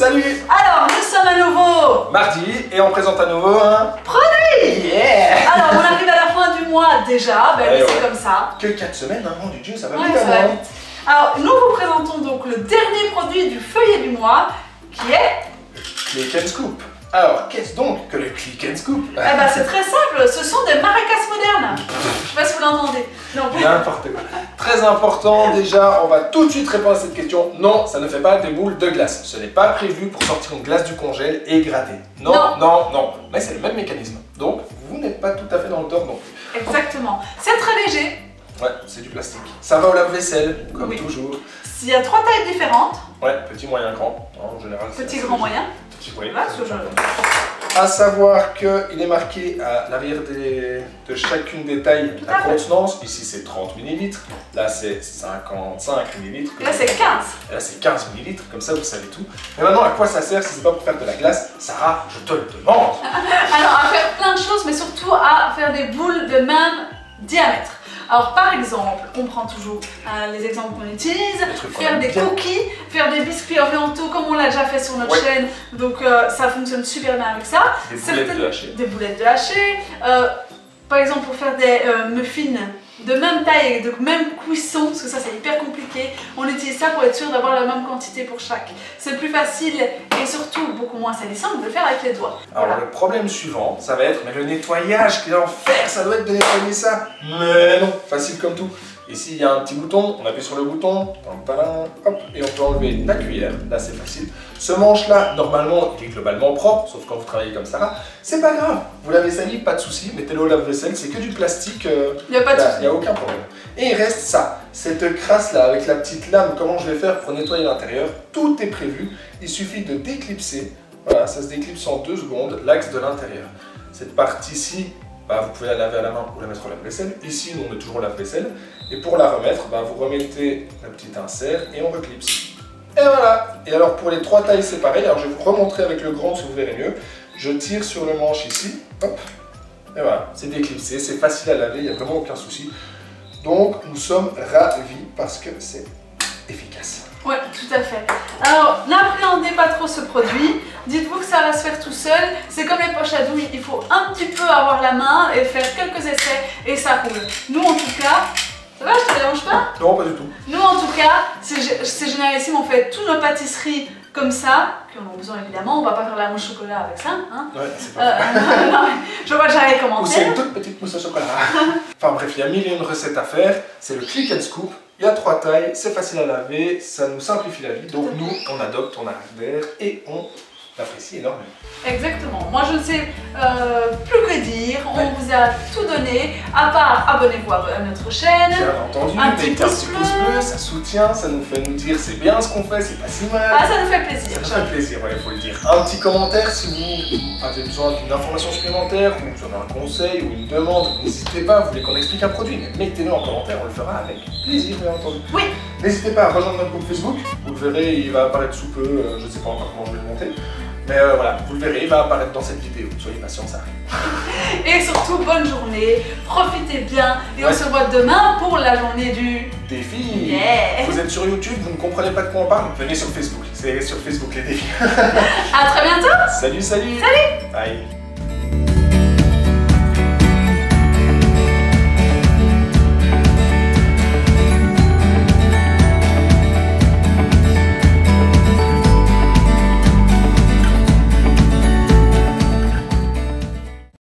Salut. Alors, nous sommes à nouveau mardi et on présente à nouveau un produit. Yeah. Alors, on arrive à la fin du mois déjà, ben oui, Ouais. c'est comme ça. Que 4 semaines, hein, mon Dieu, ça va Ouais, vite ça va avant. vite. Alors, nous vous présentons donc le dernier produit du feuillet du mois, qui est... Click and Scoop. Alors, qu'est-ce donc que le Click and Scoop? Eh ben, c'est très simple, ce sont des maracas modernes. Je sais pas si vous l'entendez. Non. N'importe quoi. Très important, déjà, on va tout de suite répondre à cette question. Non, ça ne fait pas des boules de glace. Ce n'est pas prévu pour sortir une glace du congèle et gratter. Non, Non. non, non. Mais c'est le même mécanisme. Donc, vous n'êtes pas tout à fait dans le tort non plus. Exactement. C'est très léger. Ouais, c'est du plastique. Ça va au lave-vaisselle, comme Oui. toujours. Il y a 3 tailles différentes. Ouais, petit, moyen, grand. En général, c'est Petit, assez grand, léger. moyen. Petit, oui. Voilà, ce que je... À savoir qu'il est marqué à l'arrière de chacune des tailles Tout la à fait. contenance. Ici c'est 30 ml, là c'est 55 ml. Et là, c'est 15. Et là c'est 15 ml, comme ça vous savez tout. Mais maintenant, à quoi ça sert si c'est pas pour faire de la glace? Sarah, je te le demande. Alors, à faire plein de choses, mais surtout à faire des boules de même diamètre. Alors, par exemple, on prend toujours les exemples qu'on utilise, trucs qu'on faire aime des bien. cookies, faire des biscuits orientaux comme on l'a déjà fait sur notre Ouais. chaîne, donc ça fonctionne super bien avec ça. Des boulettes de haché. Des boulettes de haché. Par exemple, pour faire des muffins de même taille et de même cuisson, parce que ça c'est hyper compliqué, on utilise ça pour être sûr d'avoir la même quantité pour chaque. C'est plus facile et surtout beaucoup moins salissant de le faire avec les doigts. Alors Voilà. le problème suivant, ça va être, mais le nettoyage, quel enfer, ça doit être de nettoyer ça. Mais non, facile comme tout. Ici il y a un petit bouton, on appuie sur le bouton, hop, et on peut enlever la cuillère, là c'est facile. Ce manche là, normalement, il est globalement propre, sauf quand vous travaillez comme ça, c'est pas grave. Vous l'avez sali, pas de souci, mettez-le au lave-vaisselle, c'est que du plastique, Il n'y a pas de il souci. n'y a aucun problème. Et il reste ça, cette crasse là avec la petite lame, comment je vais faire pour nettoyer l'intérieur, tout est prévu, il suffit de déclipser, voilà, ça se déclipse en 2 secondes, l'axe de l'intérieur. Cette partie-ci, bah, vous pouvez la laver à la main ou la mettre au lave-vaisselle, ici nous on met toujours au lave-vaisselle, et pour la remettre, bah, vous remettez la petite insert et on reclipse. Et voilà. Et alors pour les 3 tailles c'est pareil, alors je vais vous remontrer avec le grand si vous verrez mieux, je tire sur le manche ici, hop, et voilà, c'est déclipsé, c'est facile à laver, il n'y a vraiment aucun souci. Donc nous sommes ravis parce que c'est efficace. Ouais, tout à fait. Alors, n'appréhendez pas trop ce produit. Dites-vous que ça va se faire tout seul. C'est comme les poches à douille, il faut un petit peu avoir la main et faire quelques essais et ça roule. Nous, en tout cas, ça va, je te dérange pas? Non, pas du tout. Nous, en tout cas, c'est génialissime. On fait toutes nos pâtisseries comme ça, qui en ont besoin évidemment. On va pas faire la mousse au chocolat avec ça. Hein. Ouais, c'est pas Non, mais je vois déjà les Ou c'est commentaires. une toute petite mousse au chocolat. Enfin bref, il y a 1001 recettes à faire, c'est le Click and Scoop. Il y a 3 tailles, c'est facile à laver, ça nous simplifie la vie. Donc nous, on adopte, on arrive et on l'apprécie énormément. Exactement. Moi, je ne sais plus que dire. On vous a tout donné. À part, abonnez-vous à notre chaîne. Bien entendu, Un petit mettez un pouce petit bleu. pouce bleu, ça soutient, ça nous fait nous dire c'est bien ce qu'on fait, c'est pas si mal. Ah, ça nous fait plaisir. Ça fait plaisir, il faut le dire. Un petit commentaire si vous avez besoin d'une information supplémentaire, ou vous avez un conseil ou une demande, n'hésitez pas, vous voulez qu'on explique un produit, mais mettez-le en commentaire, on le fera avec plaisir, bien entendu. Oui. N'hésitez pas à rejoindre notre groupe Facebook, vous le verrez, il va apparaître sous peu, je ne sais pas encore comment je vais le monter. Mais voilà, vous le verrez, il va apparaître dans cette vidéo. Soyez patients, ça arrive. Et surtout, bonne journée. Profitez bien. Et on Ouais. se voit demain pour la journée du... Défi. Yeah. Vous êtes sur YouTube, vous ne comprenez pas de quoi on parle, venez sur Facebook. C'est sur Facebook les défis. À très bientôt. Salut, salut. Salut. Bye.